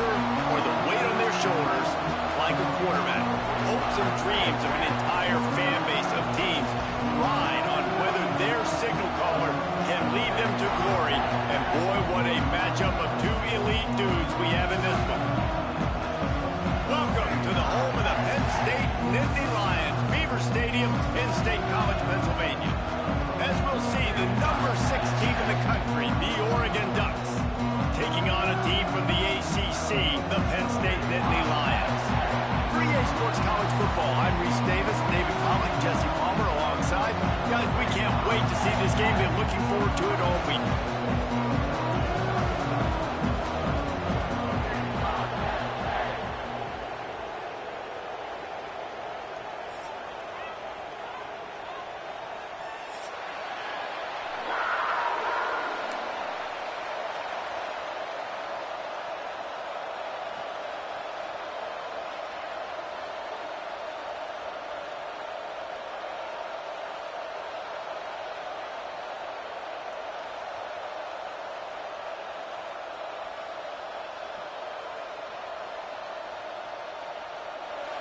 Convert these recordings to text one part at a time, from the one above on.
pressure or the weight on their shoulders like a quarterback. Hopes and dreams of an entire fan base of teams ride on whether their signal caller can lead them to glory. And boy, what a matchup of two elite dudes we have in this one. Welcome to the home of the Penn State Nittany Lions, Beaver Stadium in State College, Pennsylvania. As we'll see, the number 6 team in the country, the Oregon Ducks, taking on a team from the ACC, the Penn State Nittany Lions. For EA Sports College Football, I'm Reese Davis, David Pollock, Jesse Palmer alongside. Guys, we can't wait to see this game. Been looking forward to it all week.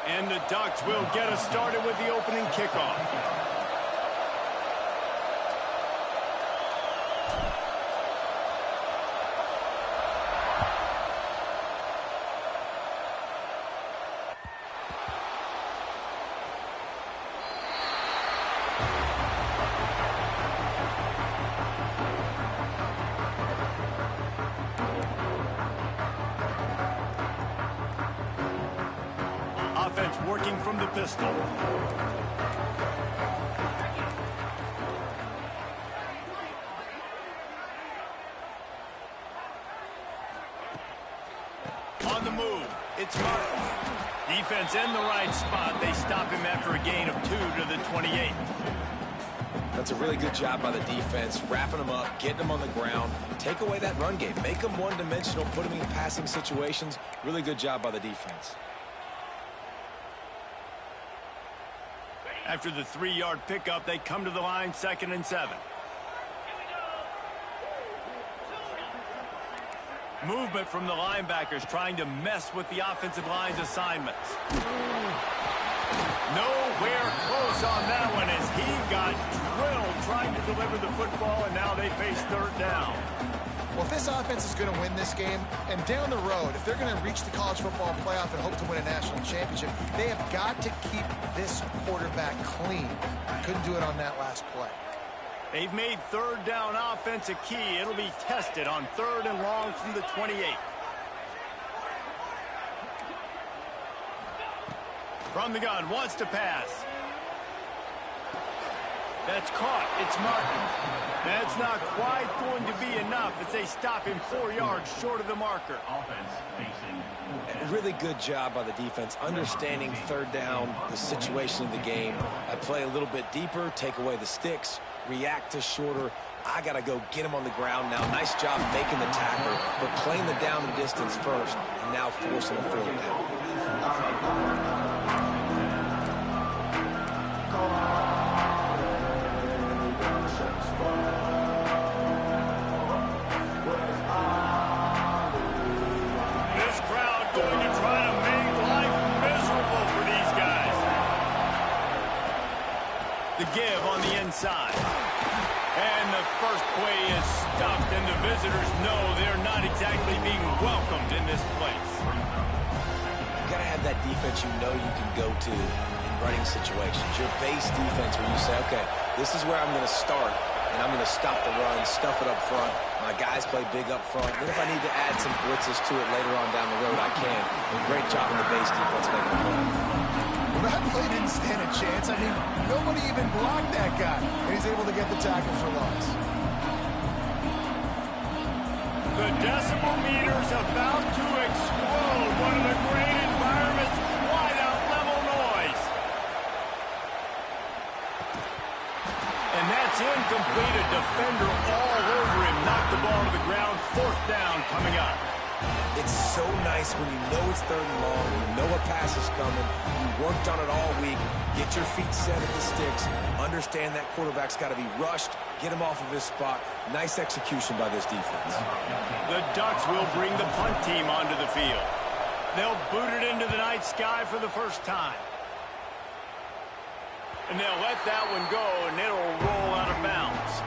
And the Ducks will get us started with the opening kickoff. Offense working from the pistol. On the move, it's Martin. Defense in the right spot. They stop him after a gain of 2 to the 28. That's a really good job by the defense, wrapping them up, getting them on the ground. Take away that run game. Make them one-dimensional, put them in passing situations. Really good job by the defense. After the 3-yard pickup, they come to the line, 2nd and 7. Movement from the linebackers trying to mess with the offensive line's assignments. Nowhere close on that one as he got drilled trying to deliver the football, and now they face 3rd down. Well, if this offense is going to win this game, and down the road, if they're going to reach the college football playoff and hope to win a national championship, they have got to keep this quarterback clean. Couldn't do it on that last play. They've made 3rd down offense a key. It'll be tested on 3rd and long from the 28. From the gun, wants to pass. That's caught. It's Martin. That's not quite going to be enough as they stop him 4 yards short of the marker. A really good job by the defense, understanding 3rd down, the situation of the game. I play a little bit deeper, take away the sticks, react to shorter. I got to go get him on the ground now. Nice job making the tackle, but playing the down and distance first, and now forcing a 4th down. The give on the inside. And the first play is stuffed, and the visitors know they're not exactly being welcomed in this place. You got to have that defense you know you can go to in running situations. Your base defense where you say, okay, this is where I'm going to start, and I'm going to stop the run, stuff it up front. My guys play big up front. Then if I need to add some blitzes to it later on down the road, I can. A great job in the base defense making a play. Well, that play didn't stand a chance. I mean, nobody even blocked that guy, and he's able to get the tackle for loss. The decibel meter's about to explode. One of the great environments, wide out level noise. And that's incomplete. A defender all over him. Knocked the ball to the ground. 4th down coming up. It's so nice when you know it's third and long, you know a pass is coming, you worked on it all week, get your feet set at the sticks, understand that quarterback's got to be rushed, get him off of his spot. Nice execution by this defense. The Ducks will bring the punt team onto the field. They'll boot it into the night sky for the first time. And they'll let that one go, and it'll roll out of bounds.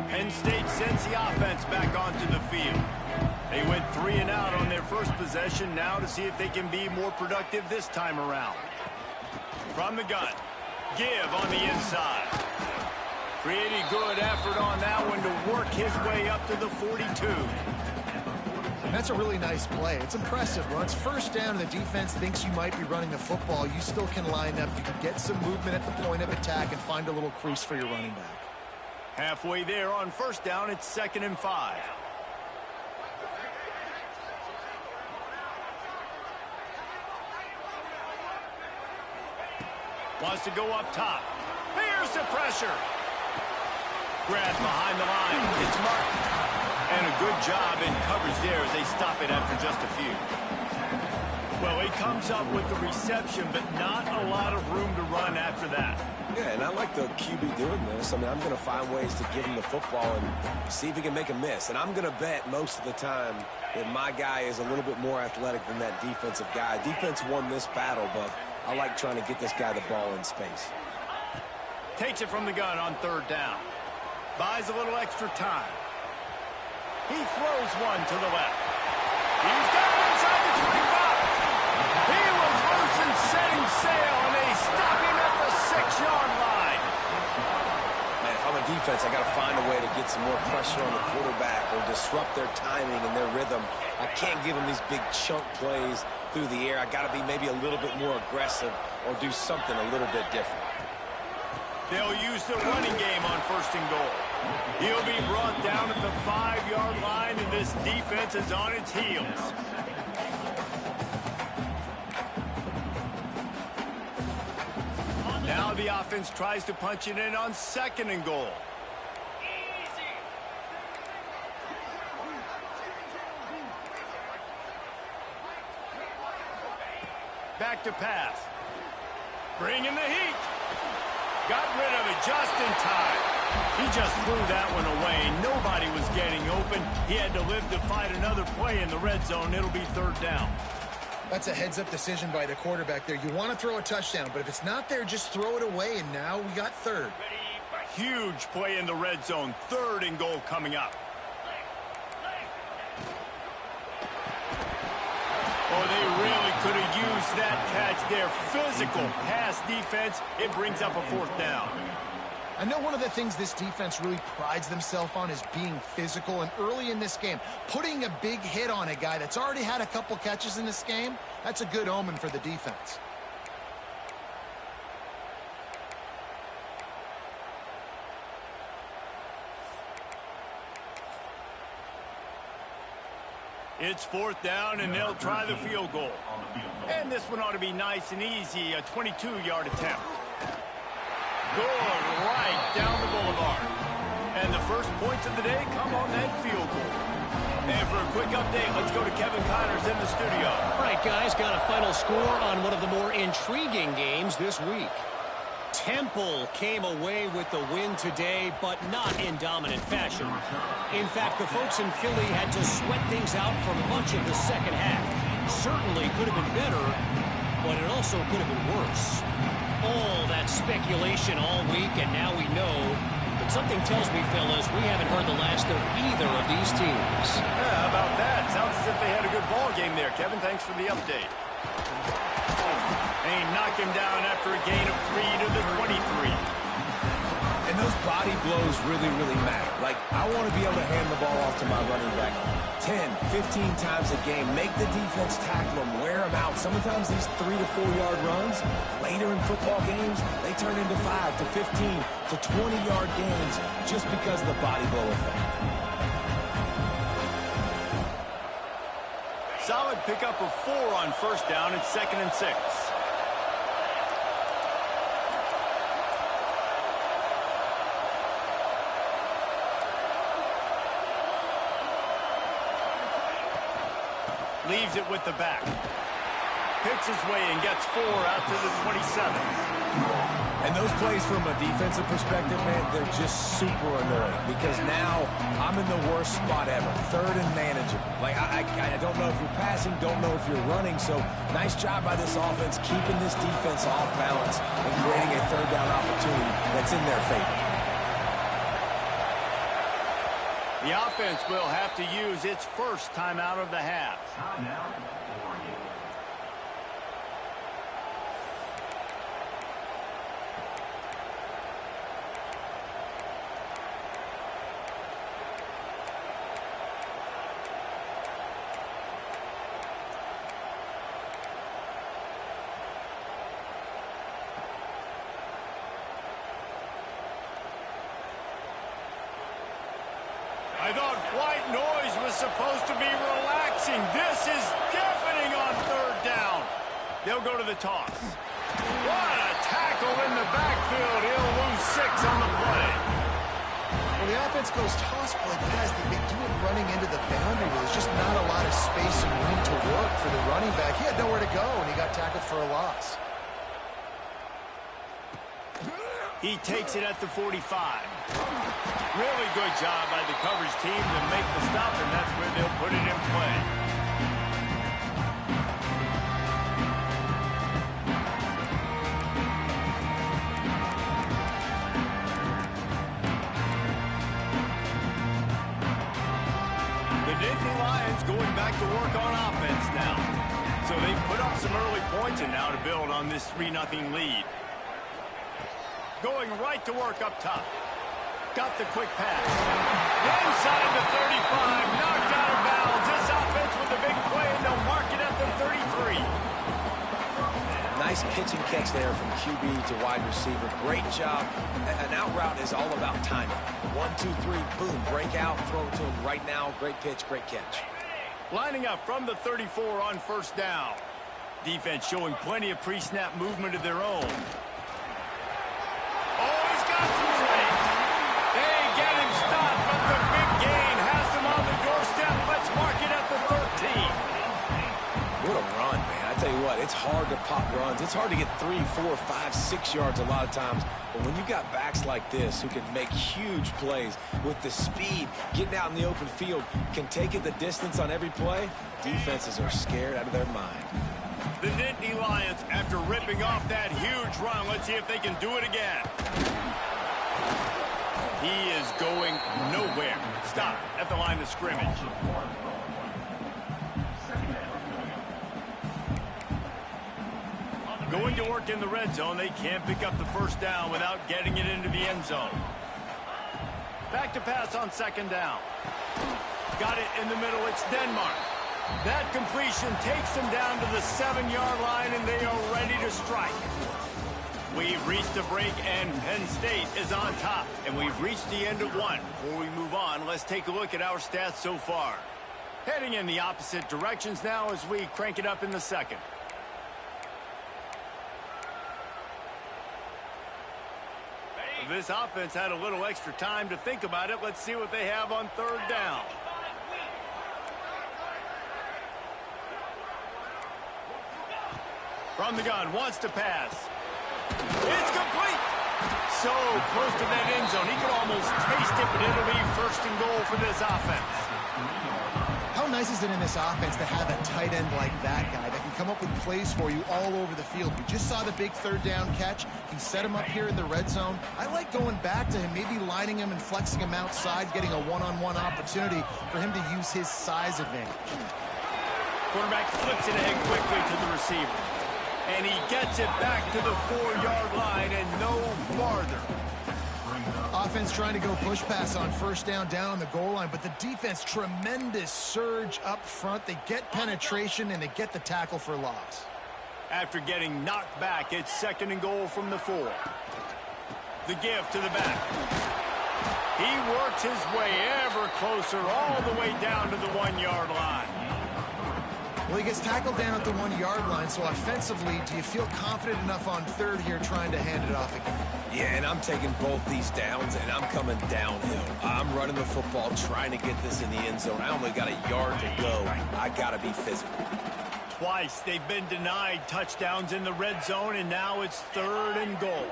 Penn State sends the offense back onto the field. They went 3 and out on their first possession, now to see if they can be more productive this time around. From the gun, give on the inside. Pretty good effort on that one to work his way up to the 42. That's a really nice play. It's impressive. When it's first down and the defense thinks you might be running the football, you still can line up. You can get some movement at the point of attack and find a little crease for your running back. Halfway there on first down, it's 2nd and 5. Wants to go up top. Here's the pressure. Grab behind the line. It's marked. And a good job in coverage there as they stop it after just a few. Well, he comes up with the reception, but not a lot of room to run after that. Yeah, and I like the QB doing this. I mean, I'm going to find ways to give him the football and see if he can make a miss. And I'm going to bet most of the time that my guy is a little bit more athletic than that defensive guy. Defense won this battle, but I like trying to get this guy the ball in space. Takes it from the gun on 3rd down. Buys a little extra time. He throws one to the left. He's got it inside the 25. He was loose and setting sail, and they stop him at the 6-yard line. Man, if I'm a defense, I got to find a way to get some more pressure on the quarterback or disrupt their timing and their rhythm. I can't give them these big chunk plays through the air. I got to be maybe a little bit more aggressive or do something a little bit different. They'll use the running game on 1st and goal. He'll be brought down at the 5-yard line, and this defense is on its heels. Now the offense tries to punch it in on 2nd and goal. Back to pass. Bringing the heat. Got rid of it just in time. He just threw that one away. Nobody was getting open. He had to live to fight another play in the red zone. It'll be 3rd down. That's a heads-up decision by the quarterback there. You want to throw a touchdown, but if it's not there, just throw it away, and now we got 3rd. Huge play in the red zone. 3rd and goal coming up. Oh, they really could have used that catch there. Physical pass defense. It brings up a 4th down. I know one of the things this defense really prides themselves on is being physical, and early in this game, putting a big hit on a guy that's already had a couple catches in this game, that's a good omen for the defense. It's 4th down, and they'll try the field goal. And this one ought to be nice and easy, a 22-yard attempt. Good, right down the boulevard. And the first points of the day come on that field goal. And for a quick update, let's go to Kevin Connors in the studio. All right, guys, got a final score on one of the more intriguing games this week. Temple came away with the win today, but not in dominant fashion. In fact, the folks in Philly had to sweat things out for much of the second half. Certainly could have been better, but it also could have been worse. All that speculation all week, and now we know. But something tells me, fellas, we haven't heard the last of either of these teams. Yeah, how about that? Sounds as if they had a good ball game there. Kevin, thanks for the update. They knocked him down after a gain of 3 to the 23. And those body blows really, really matter. Like, I want to be able to hand the ball off to my running back 10, 15 times a game. Make the defense tackle them, wear them out. Sometimes these 3 to 4 yard runs, later in football games, they turn into 5 to 15 to 20-yard gains just because of the body blow effect. Solid pick up a 4 on first down. It's 2nd and 6. Leaves it with the back. Picks his way and gets 4 out to the 27. And those plays from a defensive perspective, man, they're just super annoying because now I'm in the worst spot ever. 3rd and manageable. Like, I don't know if you're passing, don't know if you're running. So nice job by this offense keeping this defense off balance and creating a 3rd down opportunity that's in their favor. The offense will have to use its first timeout of the half. I thought white noise was supposed to be relaxing. This is deafening on 3rd down. They'll go to the toss. What a tackle in the backfield. He'll lose 6 on the play. Well, the offense goes toss play, but guys, they do it running into the boundary. There's just not a lot of space and room to work for the running back. He had nowhere to go, and he got tackled for a loss. He takes it at the 45. Really good job by the coverage team to make the stop, and that's where they'll put it in play. The Nittany Lions going back to work on offense now. So they put up some early points and now to build on this 3-0 lead. Going right to work up top. Got the quick pass. Inside the 35. Knocked out of bounds. This offense with a big play, and they'll mark it at the 33. Nice pitch and catch there from QB to wide receiver. Great job. An out route is all about timing. 1, 2, 3, boom, break out, throw it to him right now. Great pitch, great catch. Lining up from the 34 on first down. Defense showing plenty of pre-snap movement of their own. Oh, he's got some space. They get him stopped, but the big gain has him on the doorstep. Let's mark it at the 13. What a run, man. I tell you what, it's hard to pop runs. It's hard to get 3, 4, 5, 6 yards a lot of times. But when you got backs like this who can make huge plays with the speed, getting out in the open field, can take it the distance on every play, defenses are scared out of their mind. The Nittany Lions, after ripping off that huge run, let's see if they can do it again. He is going nowhere. Stop at the line of scrimmage. Going to work in the red zone. They can't pick up the first down without getting it into the end zone. Back to pass on second down. Got it in the middle. It's Denmark. That completion takes them down to the 7-yard line, and they are ready to strike. We've reached a break, and Penn State is on top. And we've reached the end of one. Before we move on, let's take a look at our stats so far. Heading in the opposite directions now as we crank it up in the second. This offense had a little extra time to think about it. Let's see what they have on third down. From the gun, wants to pass. It's complete. So close to that end zone. He could almost taste it, but it'll be first and goal for this offense. How nice is it in this offense to have a tight end like that guy that can come up with plays for you all over the field? We just saw the big third down catch. He set him up here in the red zone. I like going back to him, maybe lining him and flexing him outside, getting a one-on-one opportunity for him to use his size advantage. Quarterback flips it ahead quickly to the receiver. And he gets it back to the 4-yard line and no farther. Offense trying to go push pass on first down on the goal line, but the defense, tremendous surge up front. They get penetration, and they get the tackle for loss. After getting knocked back, it's second and goal from the 4. The give to the back. He works his way ever closer all the way down to the 1-yard line. Well, Well, he gets tackled down at the 1-yard line, so offensively, do you feel confident enough on third here trying to hand it off again? Yeah, and I'm taking both these downs, and I'm coming downhill. I'm running the football, trying to get this in the end zone. I only got a yard to go. I got to be physical. Twice they've been denied touchdowns in the red zone, and now it's 3rd and goal.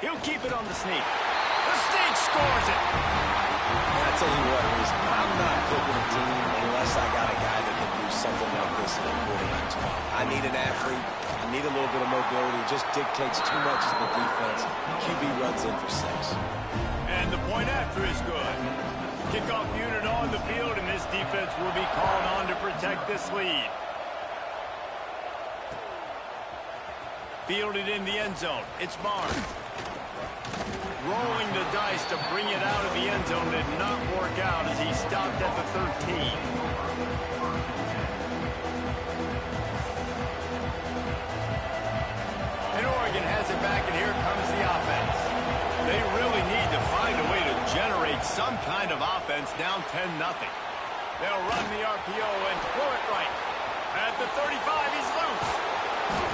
He'll keep it on the sneak. The sneak scores it. And I tell you what, Reese, I'm not picking a team unless I got a guy that can do something like this in a quarterback's mouth. I need an athlete. I need a little bit of mobility. It just dictates too much of the defense. QB runs in for 6. And the point after is good. Kickoff unit on the field, and this defense will be called on to protect this lead. Fielded in the end zone. It's Barnes. Rolling the dice to bring it out of the end zone did not work out as he stopped at the 13. And Oregon has it back, and here comes the offense. They really need to find a way to generate some kind of offense down 10-0. They'll run the RPO and throw it right. At the 35, he's loose.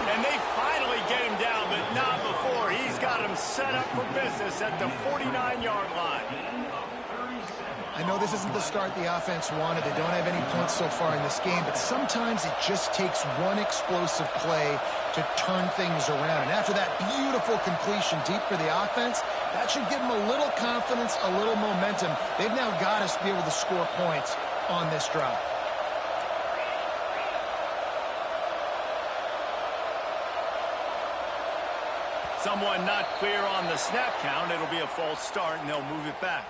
And they finally get him down, but not before. He's got him set up for business at the 49-yard line. I know this isn't the start the offense wanted. They don't have any points so far in this game, but sometimes it just takes one explosive play to turn things around. And after that beautiful completion deep for the offense, that should give them a little confidence, a little momentum. They've now got to be able to score points on this drive. Someone not clear on the snap count. It'll be a false start, and they'll move it back.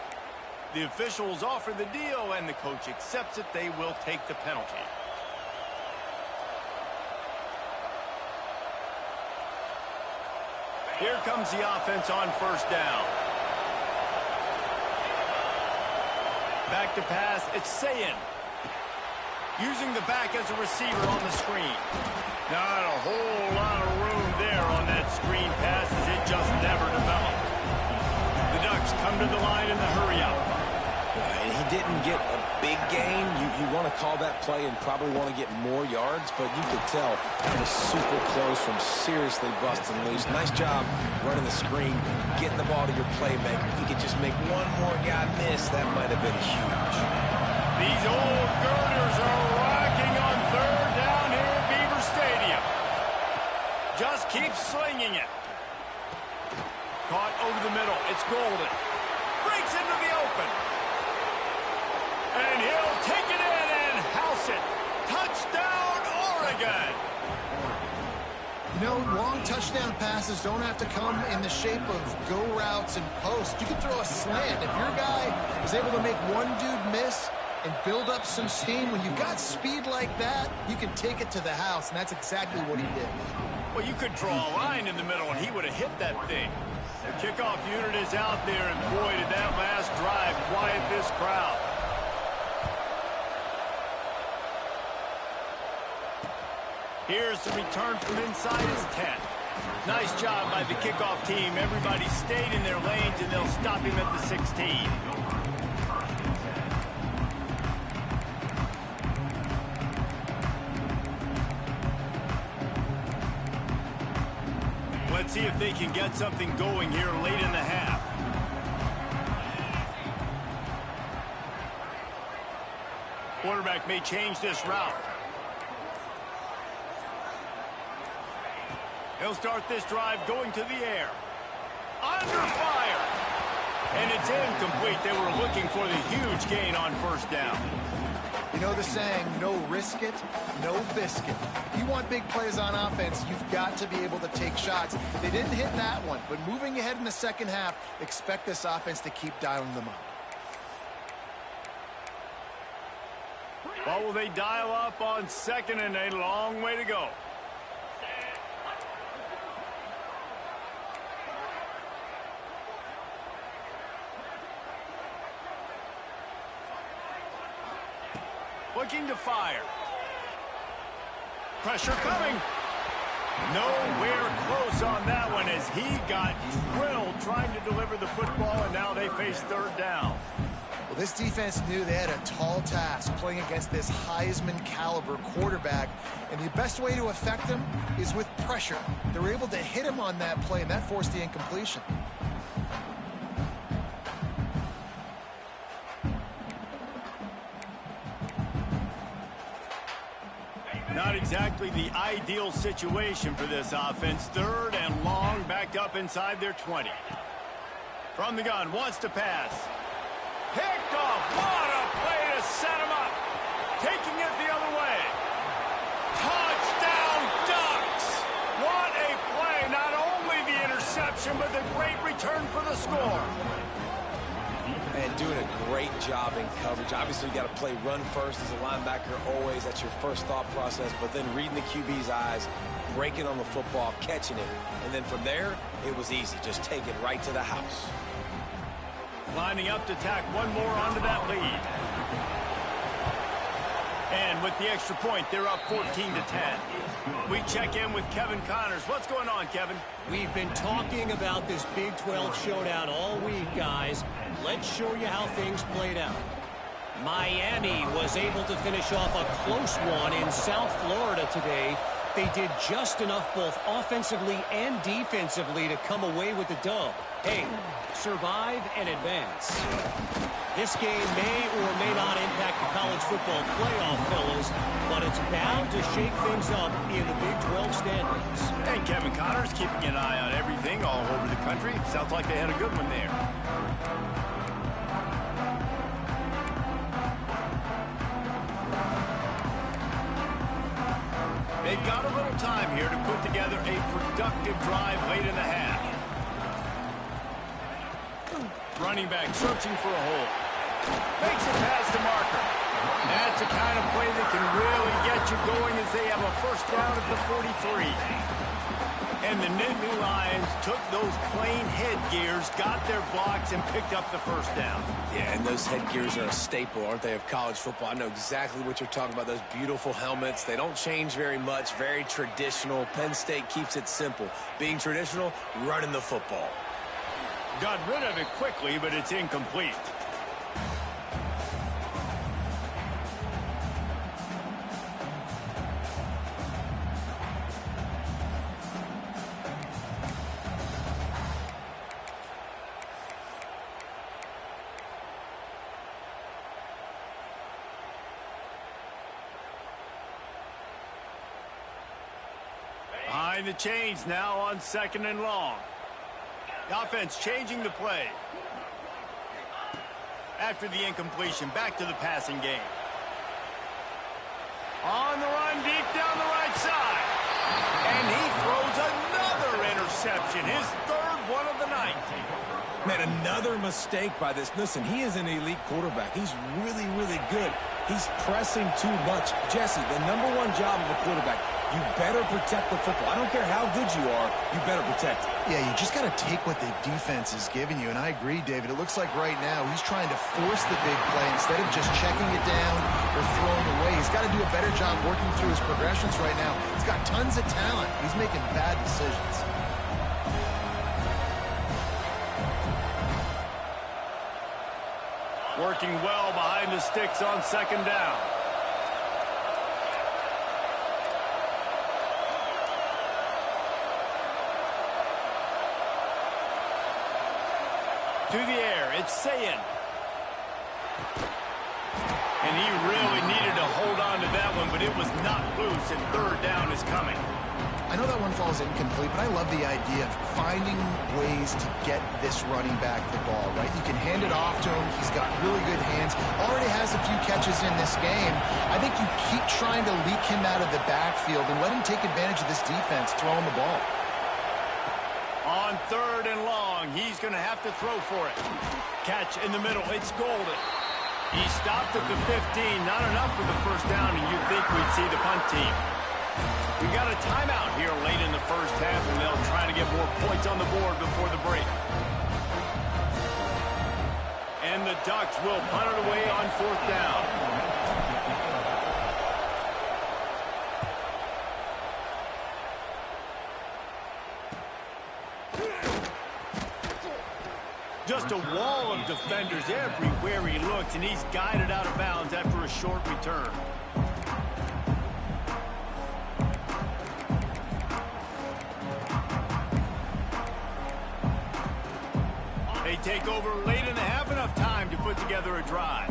The officials offer the deal, and the coach accepts it. They will take the penalty. Here comes the offense on 1st down. Back to pass. It's Ncaa. Using the back as a receiver on the screen. Not a whole lot of room there on that screen pass as it just never developed. The Ducks come to the line in the hurry-up. And he didn't get a big gain. You want to call that play and probably want to get more yards, but you could tell that was super close from seriously busting loose. Nice job running the screen, getting the ball to your playmaker. If you could just make one more guy miss, that might have been huge. These old girders are rocking on 3rd down here at Beaver Stadium. Just keep slinging it. Caught over the middle. It's Golden. Breaks into the open. And he'll take it in and house it. Touchdown, Oregon. You know, long touchdown passes don't have to come in the shape of go routes and posts. You can throw a slant. If your guy is able to make one dude miss and build up some steam, when you've got speed like that, you can take it to the house, and that's exactly what he did. Well, you could draw a line in the middle, and he would have hit that thing. The kickoff unit is out there, and boy, did that last drive quiet this crowd. Here's the return from inside his 10. Nice job by the kickoff team. Everybody stayed in their lanes, and they'll stop him at the 16. Let's see if they can get something going here late in the half. Quarterback may change this route. He'll start this drive going to the air. Under fire. And it's incomplete. They were looking for the huge gain on 1st down. You know the saying, no risk it, no biscuit. If you want big plays on offense, you've got to be able to take shots. They didn't hit that one, but moving ahead in the second half, expect this offense to keep dialing them up. What will they dial up on 2nd and a long way to go? Looking to fire. Pressure coming. Nowhere close on that one as he got drilled trying to deliver the football, and now they face 3rd down. Well, this defense knew they had a tall task playing against this Heisman caliber quarterback, and the best way to affect him is with pressure. They were able to hit him on that play, and that forced the incompletion. Not exactly the ideal situation for this offense. 3rd and long, backed up inside their 20. From the gun, wants to pass. Picked off. What a play to set him up. Taking it the other way. Touchdown Ducks. What a play. Not only the interception, but the great return for the score. And doing a great job in coverage. Obviously, you got to play run first as a linebacker always. That's your first thought process. But then reading the QB's eyes, breaking on the football, catching it. And then from there, it was easy. Just take it right to the house. Lining up to tack one more onto that lead. And with the extra point, they're up 14-10. We check in with Kevin Connors. What's going on, Kevin? We've been talking about this Big 12 showdown all week, guys. Let's show you how things played out. Miami was able to finish off a close one in South Florida today. They did just enough both offensively and defensively to come away with the dub. Hey, survive and advance. This game may or may not impact the college football playoff, fellas, but it's bound to shake things up in the Big 12 standings. And Kevin Connors keeping an eye on everything all over the country. Sounds like they had a good one there. They've got a little time here to put together a productive drive late in the half. Running back searching for a hole. Makes a pass to Marker. That's the kind of play that can really get you going as they have a first down at the 43. And the Nittany Lions took those plain headgears, got their blocks, and picked up the first down. Yeah, and those headgears are a staple, aren't they, of college football? I know exactly what you're talking about, those beautiful helmets. They don't change very much, very traditional. Penn State keeps it simple. Being traditional, running the football. Got rid of it quickly, but it's incomplete. Behind the chains now on 2nd and long. The offense changing the play. After the incompletion, back to the passing game. On the run, deep down the right side. And he throws another interception, his 3rd one of the night. Man, another mistake by this. Listen, he is an elite quarterback. He's really, really good. He's pressing too much. Jesse, the #1 job of a quarterback, you better protect the football. I don't care how good you are, you better protect it. Yeah, you just got to take what the defense is giving you, and I agree, David. It looks like right now he's trying to force the big play instead of just checking it down or throwing away. He's got to do a better job working through his progressions right now. He's got tons of talent. He's making bad decisions. Working well behind the sticks on 2nd down. To the air, it's Ncaa. And he really needed to hold on to that one, but it was not loose, and 3rd down is coming. I know that one falls incomplete, but I love the idea of finding ways to get this running back the ball, right? You can hand it off to him. He's got really good hands. Already has a few catches in this game. I think you keep trying to leak him out of the backfield and let him take advantage of this defense throwing the ball. On 3rd and long, he's going to have to throw for it. Catch in the middle. It's Golden. He stopped at the 15. Not enough for the first down, and you'd think we'd see the punt team. We got a timeout here late in the first half, and they'll try to get more points on the board before the break. And the Ducks will punt it away on 4th down. Just a wall of defenders everywhere he looks, and he's guided out of bounds after a short return. They take over late in the half, enough time to put together a drive.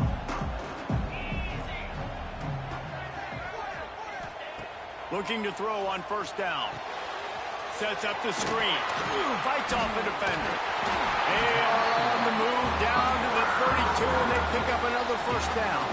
Looking to throw on first down. Sets up the screen. Fights off the defender. They are on the move down to the 32, and they pick up another first down.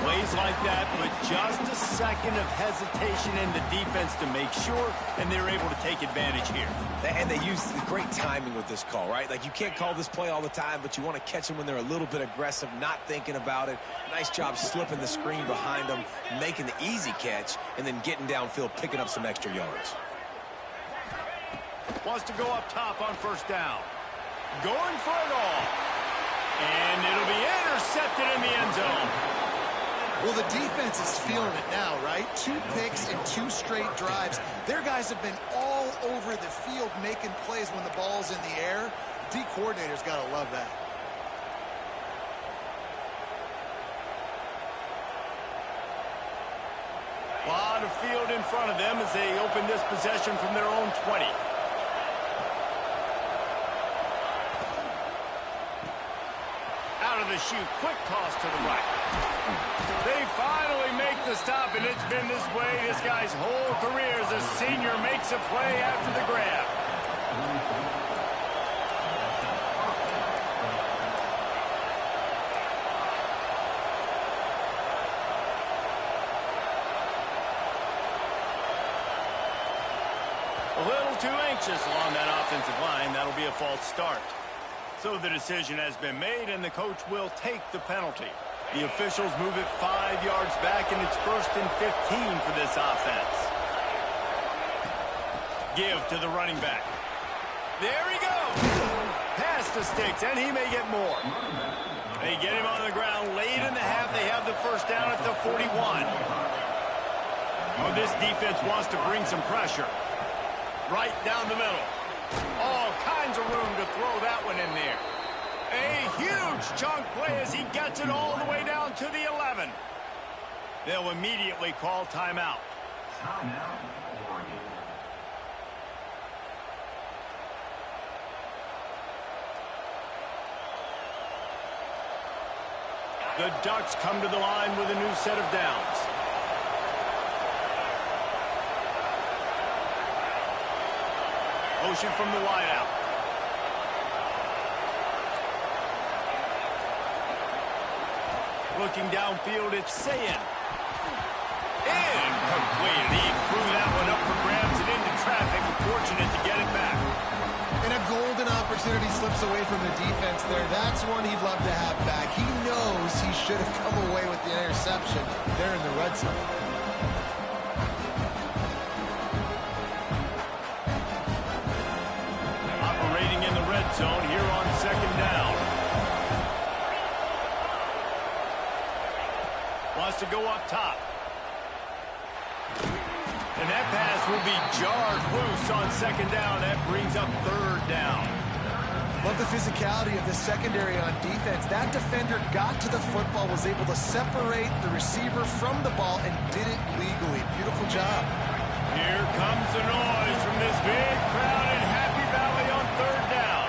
Plays like that, but just a second of hesitation in the defense to make sure, and they're able to take advantage here. And they use great timing with this call, right? Like, you can't call this play all the time, but you want to catch them when they're a little bit aggressive, not thinking about it. Nice job slipping the screen behind them, making the easy catch, and then getting downfield, picking up some extra yards. Wants to go up top on first down. Going for it all. And it'll be intercepted in the end zone. Well, the defense is feeling it now, right? 2 picks and 2 straight drives. Their guys have been all over the field making plays when the ball's in the air. D coordinator's got to love that. A lot of field in front of them as they open this possession from their own 20. Out of the chute, quick toss to the right. They finally make the stop, and it's been this way this guy's whole career as a senior makes a play after the grab. A little too anxious along that offensive line. That'll be a false start. So the decision has been made, and the coach will take the penalty. The officials move it 5 yards back, and it's 1st and 15 for this offense. Give to the running back. There he goes. Pass the sticks, and he may get more. They get him on the ground late in the half. They have the first down at the 41. Oh, this defense wants to bring some pressure. Right down the middle. All kinds of room to throw that one in there. A huge chunk play as he gets it all the way down to the 11. They'll immediately call timeout. The Ducks come to the line with a new set of downs. Motion from the wideout. Looking downfield, it's Ncaa. Incomplete. He threw that one up for grabs and into traffic. Fortunate to get it back. And a golden opportunity slips away from the defense there. That's one he'd love to have back. He knows he should have come away with the interception there in the red zone. Operating in the red zone here on second down. Wants to go up top. And that pass will be jarred loose on second down. That brings up third down. Love the physicality of the secondary on defense. That defender got to the football, was able to separate the receiver from the ball, and did it legally. Beautiful job. Here comes the noise from this big crowd in Happy Valley on third down.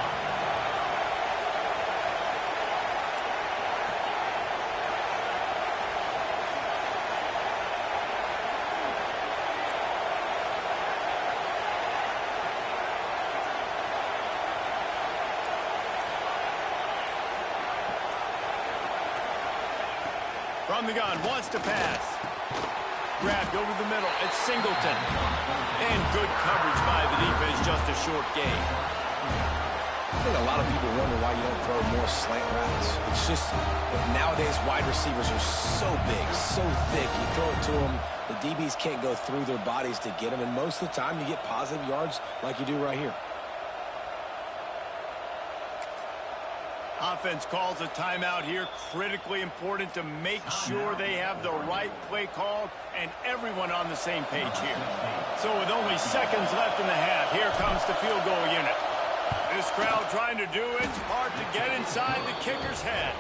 From the gun, wants to pass. Grabbed over the middle. It's Singleton. And good coverage by the defense, just a short gain. I think a lot of people wonder why you don't throw more slant routes. It's just that nowadays wide receivers are so big, so thick. You throw it to them, the DBs can't go through their bodies to get them, and most of the time you get positive yards like you do right here. Offense calls a timeout here. Critically important to make sure they have the right play called and everyone on the same page here. So with only seconds left in the half, here comes the field goal unit. This crowd trying to do its part to get inside the kicker's head.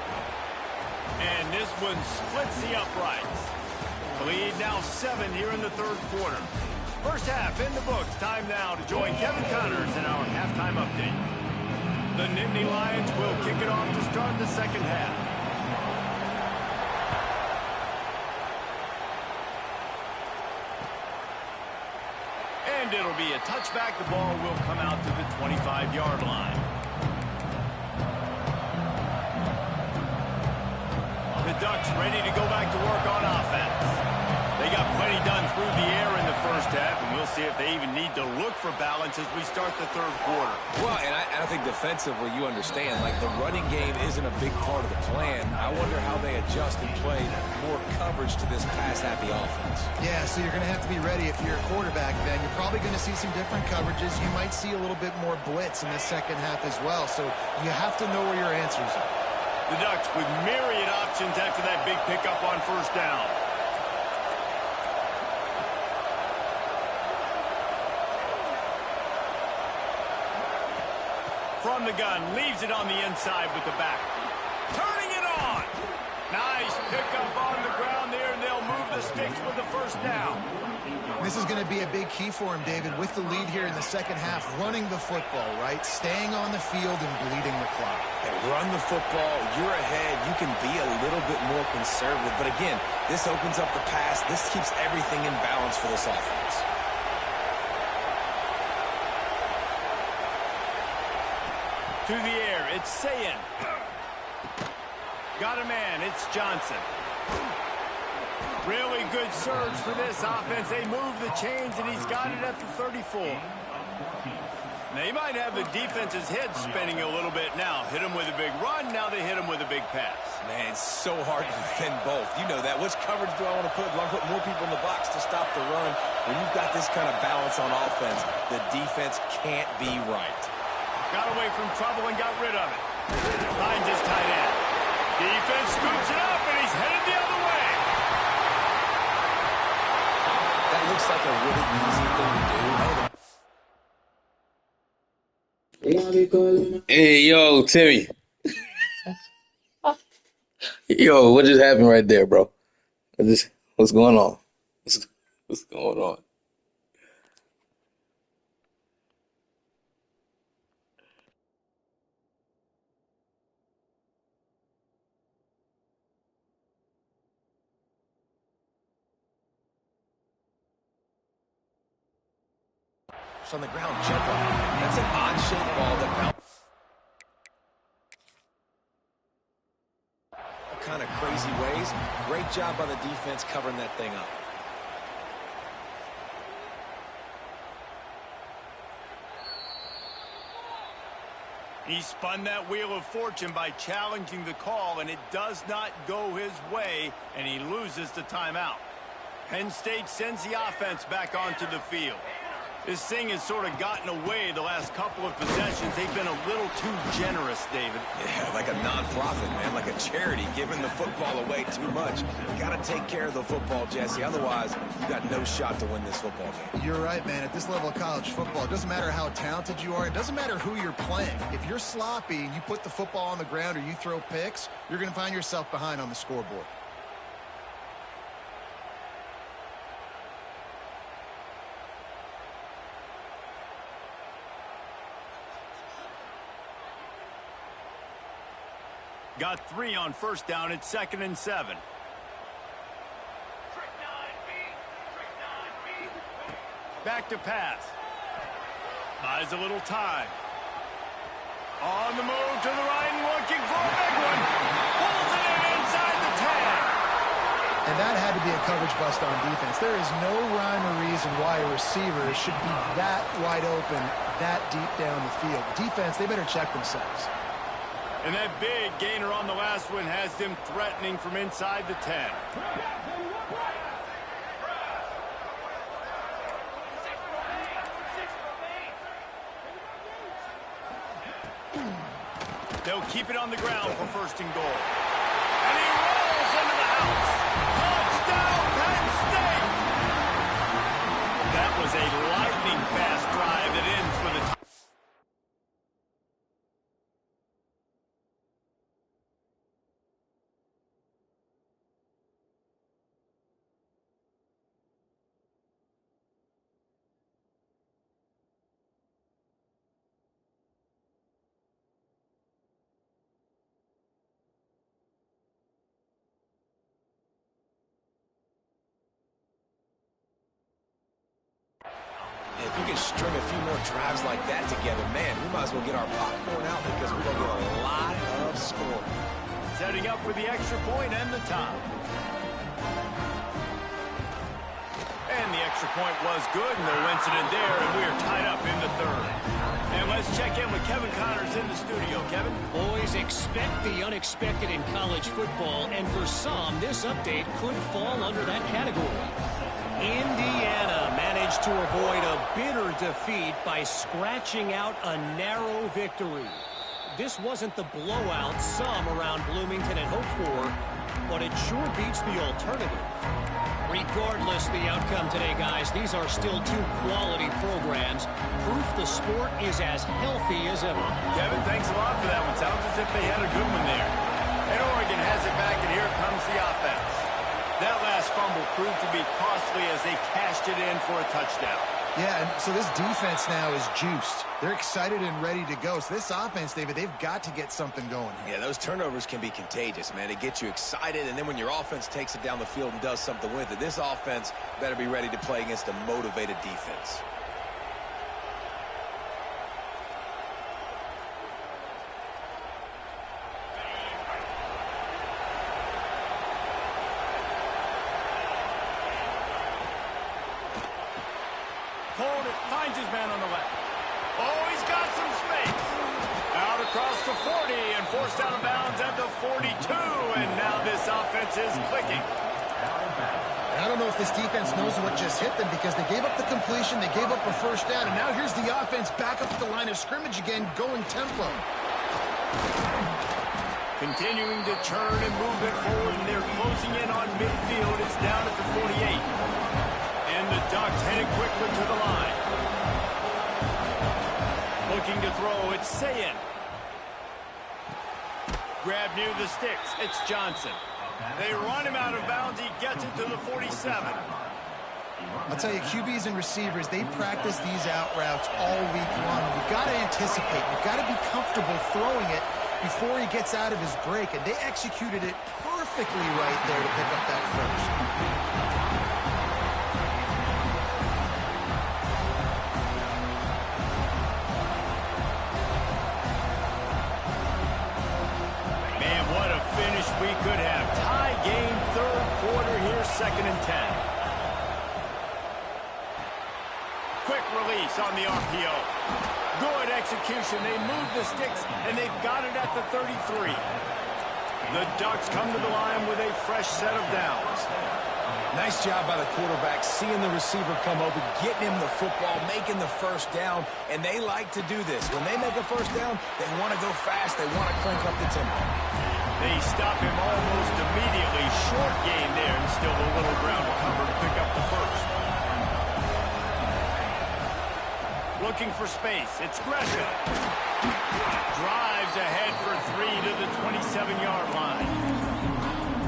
And this one splits the uprights. The lead now 7 here in the third quarter. First half in the books. Time now to join Kevin Connors in our halftime update. The Nittany Lions will kick it off to start the second half. And it'll be a touchback. The ball will come out to the 25-yard line. The Ducks ready to go back to work on offense. They got plenty done through the air in the first half, and we'll see if they even need to look for balance as we start the third quarter. Well, and I think defensively, you understand, like the running game isn't a big part of the plan. I wonder how they adjust and play more coverage to this pass-happy offense. Yeah, so you're going to have to be ready if you're a quarterback, then. You're probably going to see some different coverages. You might see a little bit more blitz in the second half as well, so you have to know where your answers are. The Ducks with myriad options after that big pickup on first down. From the gun, leaves it on the inside with the back. Turning it on. Nice pickup on the ground there, and they'll move the sticks with the first down. This is going to be a big key for him, David, with the lead here in the second half, running the football, right? Staying on the field and bleeding the clock. Run the football, you're ahead, you can be a little bit more conservative. But again, this opens up the pass. This keeps everything in balance for this offense. To the air, it's Ncaa. Got a man, it's Johnson. Really good surge for this offense. They move the chains, and he's got it at the 34. They might have the defense's head spinning a little bit now. Hit him with a big run, now they hit him with a big pass. Man, it's so hard to defend both. You know that. Which coverage do I want to put? Do I put more people in the box to stop the run? When you've got this kind of balance on offense, the defense can't be right. Got away from trouble and got rid of it. Finds his tight end. Defense scoops it up, and he's headed the other way. That looks like a really easy thing to do. Hey, yo, Timmy. Yo, what just happened right there, bro? What's going on? What's going on? It's on the ground, jump off. That's an odd-shaped ball that bounced. All kind of crazy ways. Great job by the defense covering that thing up. He spun that wheel of fortune by challenging the call, and it does not go his way, and he loses the timeout. Penn State sends the offense back onto the field. This thing has sort of gotten away the last couple of possessions. They've been a little too generous, David. Yeah, like a non-profit, man, like a charity, giving the football away too much. You got to take care of the football, Jesse. Otherwise, you got no shot to win this football game. You're right, man. At this level of college football, it doesn't matter how talented you are. It doesn't matter who you're playing. If you're sloppy and you put the football on the ground or you throw picks, you're going to find yourself behind on the scoreboard. Got 3 on first down. It's 2nd and 7. Back to pass. Buys a little time. On the move to the right and looking for a big one. Pulls it in inside the 10. And that had to be a coverage bust on defense. There is no rhyme or reason why a receiver should be that wide open, that deep down the field. Defense, they better check themselves. And that big gainer on the last one has them threatening from inside the 10. They'll keep it on the ground for 1st and goal. And he rolls into the house. Touchdown, Penn State! That was a lightning fast drive that ends with a can string a few more drives like that together, man, we might as well get our popcorn out because we're going to get a lot of scoring. Setting up for the extra point and the tie. And the extra point was good, no incident there, and we are tied up in the third. And let's check in with Kevin Connors in the studio. Kevin? Boys, expect the unexpected in college football, and for some, this update could fall under that category. Indiana managed to avoid a bitter defeat by scratching out a narrow victory. This wasn't the blowout some around Bloomington had hoped for, but it sure beats the alternative. Regardless the outcome today, guys, these are still two quality programs. Proof the sport is as healthy as ever. Kevin, thanks a lot for that one. Sounds as if they had a good one there. And Oregon has it back, and here comes the offense. That last fumble proved to be costly as they cashed it in for a touchdown. Yeah, and so this defense now is juiced. They're excited and ready to go. So this offense, David, they've got to get something going here. Yeah, those turnovers can be contagious, man. They get you excited, and then when your offense takes it down the field and does something with it, this offense better be ready to play against a motivated defense. Hold it, finds his man on the left. Oh, he's got some space. Out across the 40 and forced out of bounds at the 42. And now this offense is clicking. And I don't know if this defense knows what just hit them because they gave up the completion, they gave up a first down, and now here's the offense back up at the line of scrimmage again, going tempo. Continuing to churn and move it forward, and they're closing in on midfield. It's down at the 48. And the Ducks headed quickly to the line. Looking to throw, it's Ncaa. Grab near the sticks, it's Johnson. They run him out of bounds, he gets it to the 47. I'll tell you, QBs and receivers, they practice these out routes all week long. You've got to anticipate, you've got to be comfortable throwing it before he gets out of his break, and they executed it perfectly right there to pick up that first. We could have tie game, third quarter here, 2nd and 10. Quick release on the RPO. Good execution. They move the sticks, and they've got it at the 33. The Ducks come to the line with a fresh set of downs. Nice job by the quarterback, seeing the receiver come open, getting him the football, making the first down, and they like to do this. When they make a first down, they want to go fast. They want to crank up the tempo. They stop him almost immediately. Short gain there, and still a little ground to cover to pick up the first. Looking for space. It's Gresham. Drives ahead for 3 to the 27-yard line.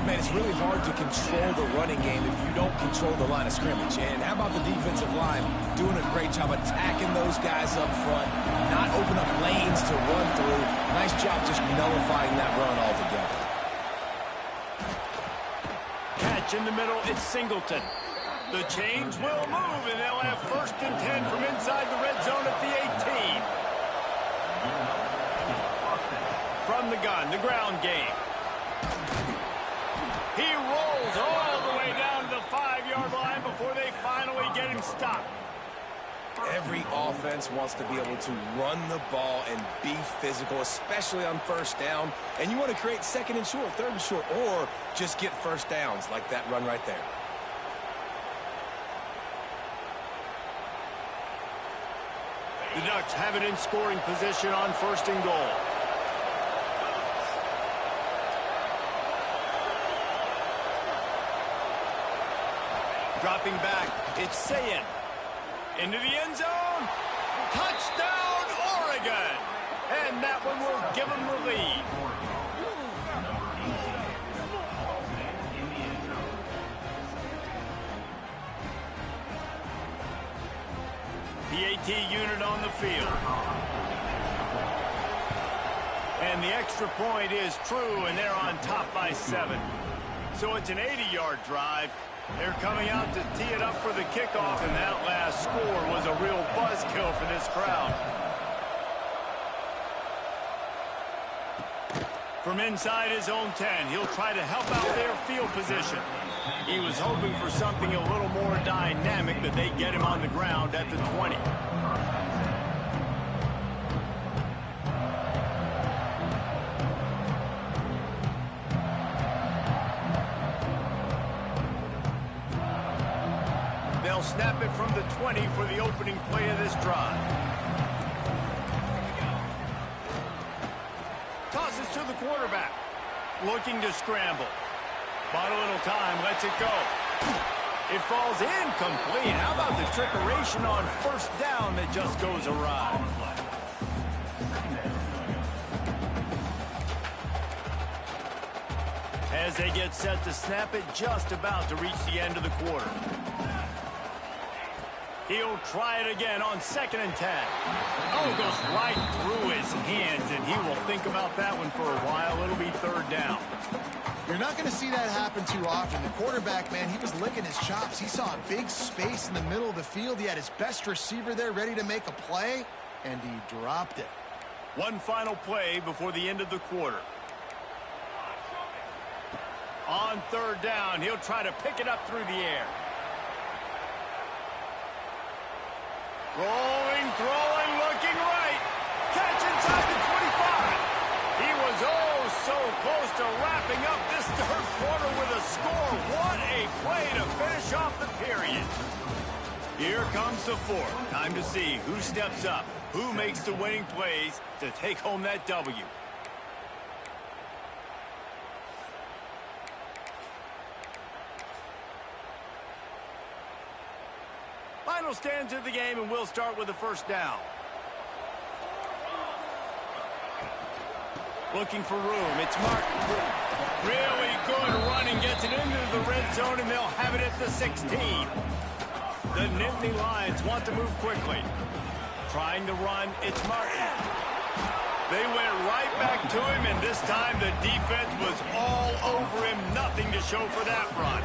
Man, it's really hard to control the running game if you don't control the line of scrimmage. And how about the defensive line doing a great job attacking those guys up front, not open up lanes to run through. Nice job just nullifying that run altogether. Catch in the middle, it's Singleton. The chains will move, and they'll have 1st and 10 from inside the red zone at the 18. From the gun, the ground game. He rolls all the way down to the 5-yard line before they finally get him stopped. Every offense wants to be able to run the ball and be physical, especially on first down. And you want to create 2nd and short, 3rd and short, or just get first downs like that run right there. The Ducks have it in scoring position on 1st and goal. Dropping back, it's Ncaa. Into the end zone. Touchdown, Oregon. And that one will give them the lead. PAT unit on the field. And the extra point is true, and they're on top by 7. So it's an 80-yard drive. They're coming out to tee it up for the kickoff, and that last score was a real buzzkill for this crowd. From inside his own 10, he'll try to help out their field position. He was hoping for something a little more dynamic, that they get him on the ground at the 20. They'll snap it from the 20 for the opening play of this drive. Tosses to the quarterback. Looking to scramble. Bought a little time, lets it go. It falls incomplete. How about the trickeration on first down that just goes awry? As they get set to snap it, just about to reach the end of the quarter. He'll try it again on 2nd and 10. Oh, it goes right through his hands, and he will think about that one for a while. It'll be 3rd down. You're not going to see that happen too often. The quarterback, man, he was licking his chops. He saw a big space in the middle of the field. He had his best receiver there ready to make a play, and he dropped it. One final play before the end of the quarter. On 3rd down, he'll try to pick it up through the air. Rolling, throwing, looking right. Catch inside the 25. He was oh so close to wrapping up this 3rd quarter with a score. What a play to finish off the period. Here comes the 4th. Time to see who steps up, who makes the winning plays to take home that W. Final stands of the game, and we'll start with the 1st down. Looking for room. It's Martin. Really good running. Gets it into the red zone, and they'll have it at the 16. The Nittany Lions want to move quickly. Trying to run. It's Martin. They went right back to him, and this time the defense was all over him. Nothing to show for that run.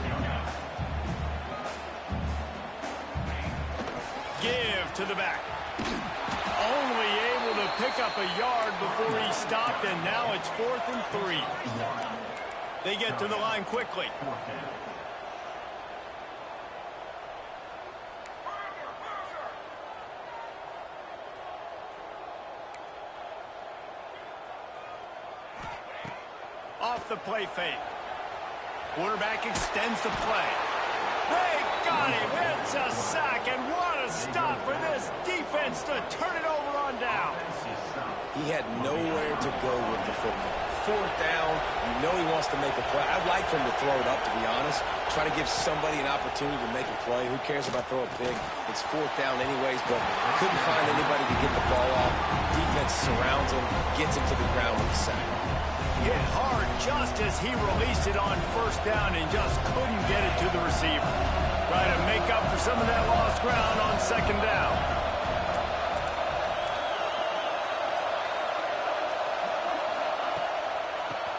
Give to the back. Only able to pick up a yard before he stopped, and now it's 4th and 3. They get to the line quickly. Off the play fake. Quarterback extends the play. They got him. It's a sack, and what a stop for this defense to turn it over on down. He had nowhere to go with the football. 4th down, you know he wants to make a play. I'd like for him to throw it up, to be honest. Try to give somebody an opportunity to make a play. Who cares if I throw a pig? It's 4th down anyways, but couldn't find anybody to get the ball off. Defense surrounds him, gets him to the ground with the sack. Hit hard just as he released it on 1st down and just couldn't get it to the receiver. Try to make up for some of that lost ground on 2nd down.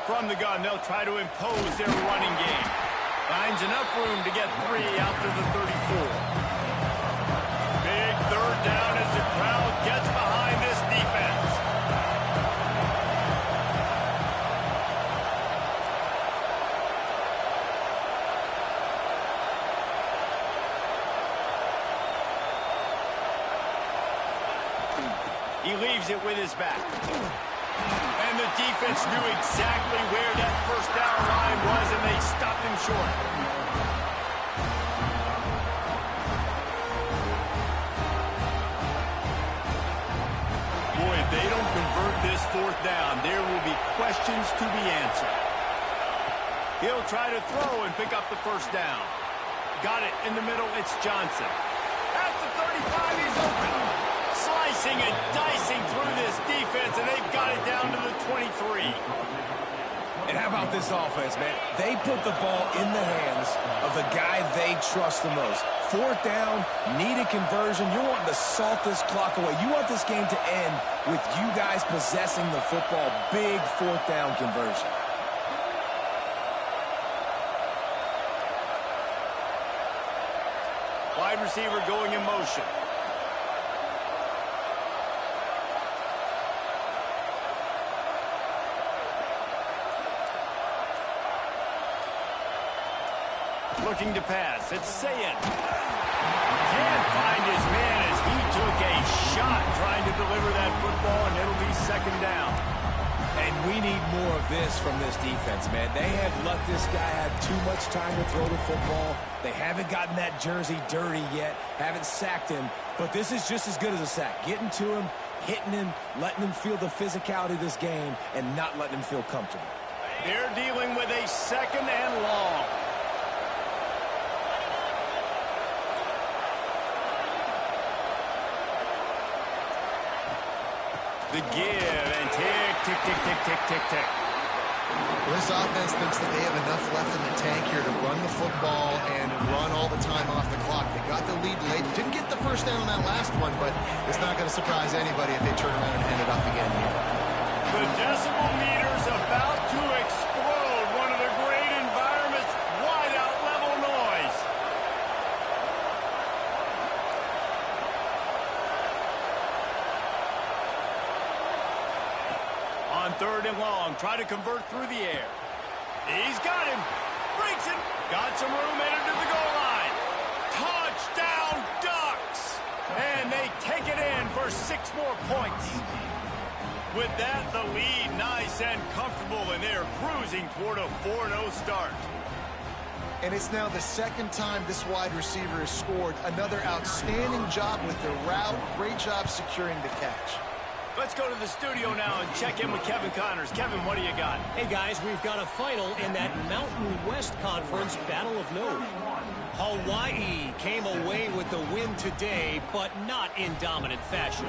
From the gun, they'll try to impose their running game. Finds enough room to get 3 out to the 34. Big 3rd down as the crowd gets behind this defense. He leaves it with his back. And the defense knew exactly where that 1st down line was, and they stopped him short. Boy, if they don't convert this 4th down, there will be questions to be answered. He'll try to throw and pick up the 1st down. Got it in the middle. It's Johnson. At the 35, he's open. Slicing and dicing through this defense, and they've got it down to the 23. And how about this offense, man? They put the ball in the hands of the guy they trust the most. 4th down, need a conversion. You're wanting to salt this clock away. You want this game to end with you guys possessing the football. Big 4th down conversion. receiver going in motion. Looking to pass. It's Ncaa. Can't find his man as he took a shot trying to deliver that football, and it'll be second down. And we need more of this from this defense, man. They have let this guy have too much time to throw the football. They haven't gotten that jersey dirty yet, haven't sacked him, but this is just as good as a sack. Getting to him, hitting him, letting him feel the physicality of this game, and not letting him feel comfortable. They're dealing with a second and long. The give, and tick, tick, tick, tick, tick, tick, tick. Well, this offense thinks that they have enough left in the tank here to run the football and run all the time off the clock. They got the lead late. Didn't get the first down on that last one, but it's not going to surprise anybody if they turn around and hand it off again here. The decibel meter's about to explode. One of the great environments, wide-out level noise. On third and long, try to convert through the air. He's got him. Breaks it. Got some room headed to the goal line. Touchdown, Ducks. And they take it in for 6 more points. With that, the lead nice and comfortable, and they're cruising toward a 4-0 start. And it's now the second time this wide receiver has scored. Another outstanding job with the route. Great job securing the catch. Let's go to the studio now and check in with Kevin Connors. Kevin, what do you got? Hey, guys, we've got a final in that Mountain West Conference Battle of Note. Hawaii came away with the win today, but not in dominant fashion.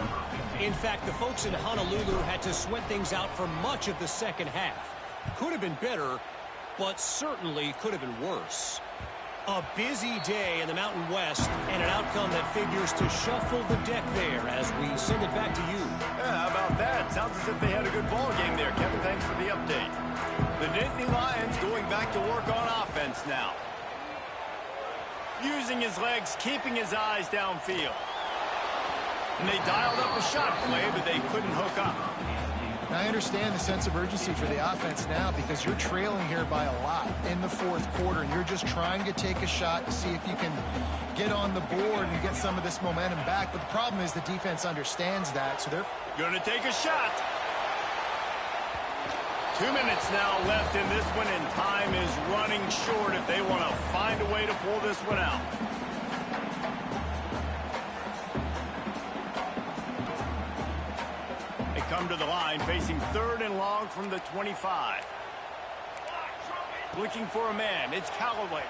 In fact, the folks in Honolulu had to sweat things out for much of the second half. Could have been better, but certainly could have been worse. A busy day in the Mountain West, and an outcome that figures to shuffle the deck there as we send it back to you. Yeah, how about that? Sounds as if they had a good ball game there. Kevin, thanks for the update. The Nittany Lions going back to work on offense now. Using his legs, keeping his eyes downfield. And they dialed up a shot play, but they couldn't hook up. I understand the sense of urgency for the offense now because you're trailing here by a lot in the fourth quarter, and you're just trying to take a shot to see if you can get on the board and get some of this momentum back. But the problem is the defense understands that, so they're going to take a shot. 2 minutes now left in this one, and time is running short if they want to find a way to pull this one out. Come to the line, facing third and long from the 25. Looking for a man. It's Callaway.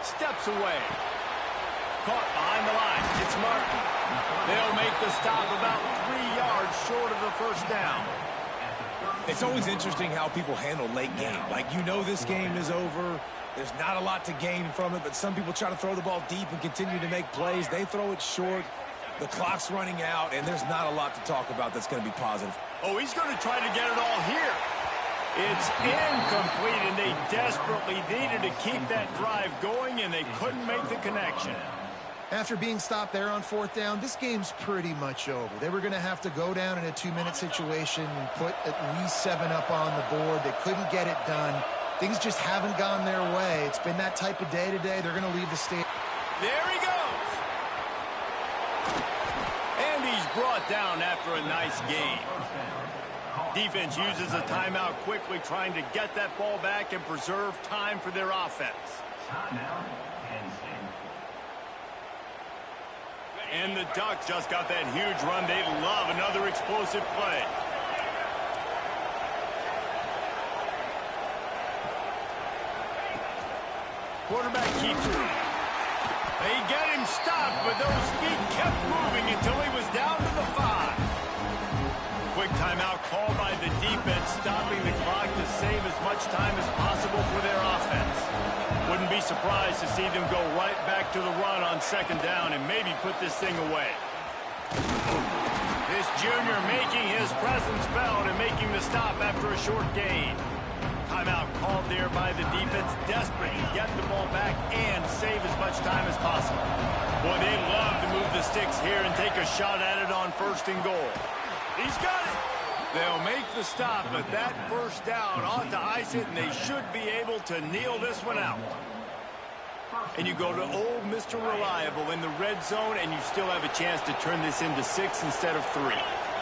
Steps away. Caught behind the line. It's Martin. They'll make the stop about 3 yards short of the first down. It's always interesting how people handle late game. Like, you know this game is over. There's not a lot to gain from it, but some people try to throw the ball deep and continue to make plays. They throw it short. The clock's running out, and there's not a lot to talk about that's going to be positive. Oh, he's going to try to get it all here. It's incomplete, and they desperately needed to keep that drive going, and they couldn't make the connection. After being stopped there on fourth down, this game's pretty much over. They were going to have to go down in a 2-minute situation and put at least 7 up on the board. They couldn't get it done. Things just haven't gone their way. It's been that type of day today. They're going to leave the state. There he goes. And he's brought down after a nice game. Defense uses a timeout quickly, trying to get that ball back and preserve time for their offense. And the Ducks just got that huge run. They love another explosive play. Quarterback keeps it. They get him stopped, but those feet kept moving until he was down to the 5. Quick timeout called by the defense, stopping the clock to save as much time as possible for their offense. Wouldn't be surprised to see them go right back to the run on second down and maybe put this thing away. This junior making his presence felt and making the stop after a short gain. Timeout called there by the defense, desperate to get the ball back and save as much time as possible. Boy, they love to move the sticks here and take a shot at it on 1st and goal. He's got it. They'll make the stop, but that first down ought to ice it, and they should be able to kneel this one out. And you go to old Mr. Reliable in the red zone, and you still have a chance to turn this into 6 instead of 3.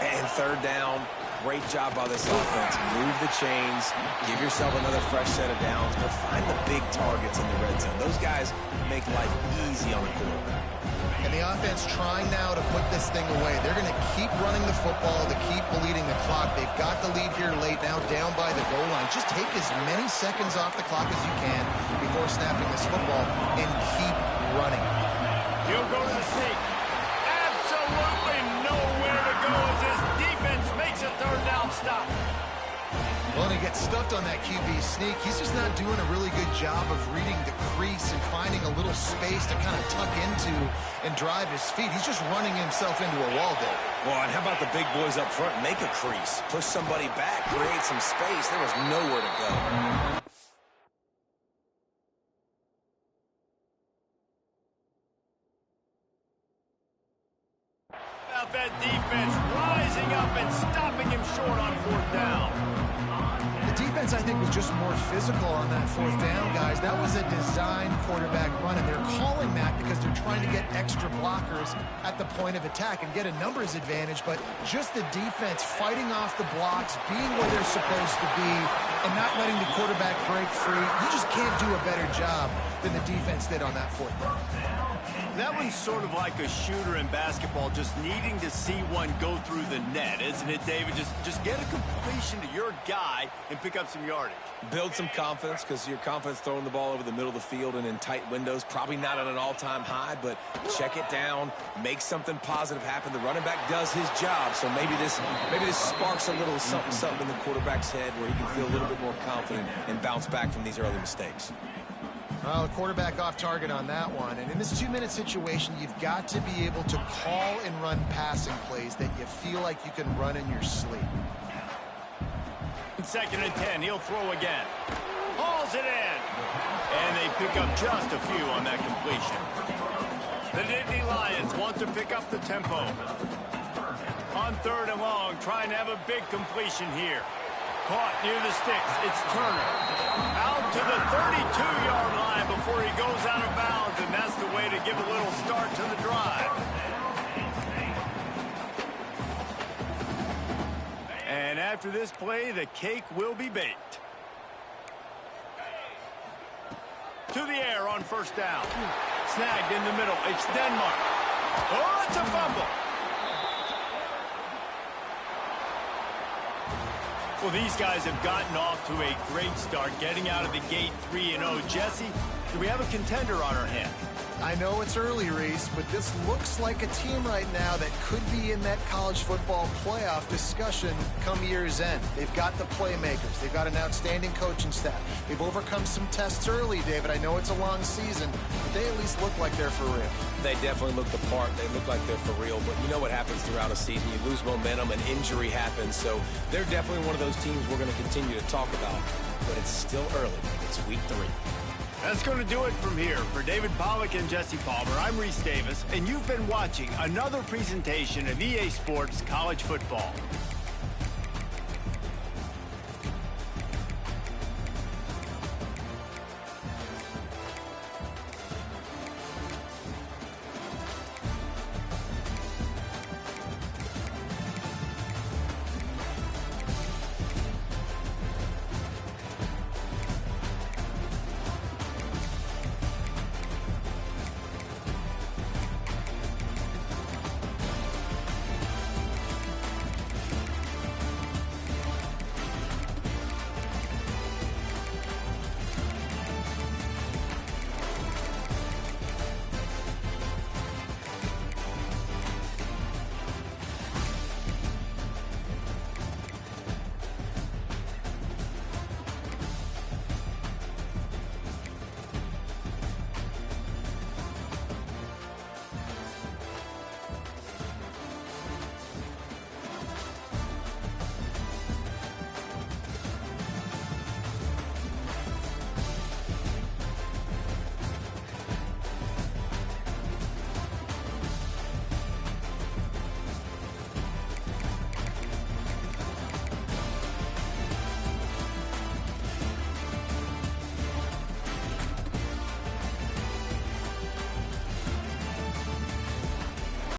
And 3rd down. Great job by this offense. Move the chains. Give yourself another fresh set of downs, but find the big targets in the red zone. Those guys make life easy on the quarterback. And the offense trying now to put this thing away. They're going to keep running the football to keep bleeding the clock. They've got the lead here late, now down by the goal line. Just take as many seconds off the clock as you can before snapping this football and keep running. He'll go to the sneak. Absolutely nowhere to go as his defense makes a 3rd down stop. Well, and he gets stuffed on that QB sneak. He's just not doing a really good job of reading the crease and finding a little space to kind of tuck into and drive his feet. He's just running himself into a wall there. Well, and how about the big boys up front? Make a crease. Push somebody back. Create some space. There was nowhere to go. About that defense rising up and stopping him short on 4th down. The defense, I think, was just more physical on that 4th down, guys. That was a design quarterback run, and they're calling that because they're trying to get extra blockers at the point of attack and get a numbers advantage, but just the defense fighting off the blocks, being where they're supposed to be, and not letting the quarterback break free. You just can't do a better job than the defense did on that 4th down. That one's sort of like a shooter in basketball, just needing to see one go through the net, isn't it, David? Just get a completion to your guy and pick up some yardage. Build some confidence, because your confidence throwing the ball over the middle of the field and in tight windows, probably not at an all-time high, but check it down, make something positive happen. The running back does his job, so maybe this sparks a little something in the quarterback's head where he can feel a little bit more confident and bounce back from these early mistakes. Well, the quarterback off target on that one. And in this 2-minute situation, you've got to be able to call and run passing plays that you feel like you can run in your sleep. 2nd and 10, he'll throw again. Hauls it in. And they pick up just a few on that completion. The Nittany Lions want to pick up the tempo. On 3rd and long, trying to have a big completion here. Caught near the sticks. It's Turner. Out to the 32-yard line before he goes out of bounds, and that's the way to give a little start to the drive. And after this play, the cake will be baked. To the air on 1st down. Snagged in the middle. It's Denmark. Oh, it's a fumble. Well, these guys have gotten off to a great start, getting out of the gate 3-0. Jesse, do we have a contender on our hands? I know it's early, Reese, but this looks like a team right now that could be in that college football playoff discussion come year's end. They've got the playmakers. They've got an outstanding coaching staff. They've overcome some tests early, David. I know it's a long season, but they at least look like they're for real. They definitely look the part. They look like they're for real, but you know what happens throughout a season. You lose momentum and injury happens, so they're definitely one of those teams we're going to continue to talk about, but it's still early. It's week 3. That's going to do it from here. For David Pollack and Jesse Palmer, I'm Reese Davis, and you've been watching another presentation of EA Sports College Football.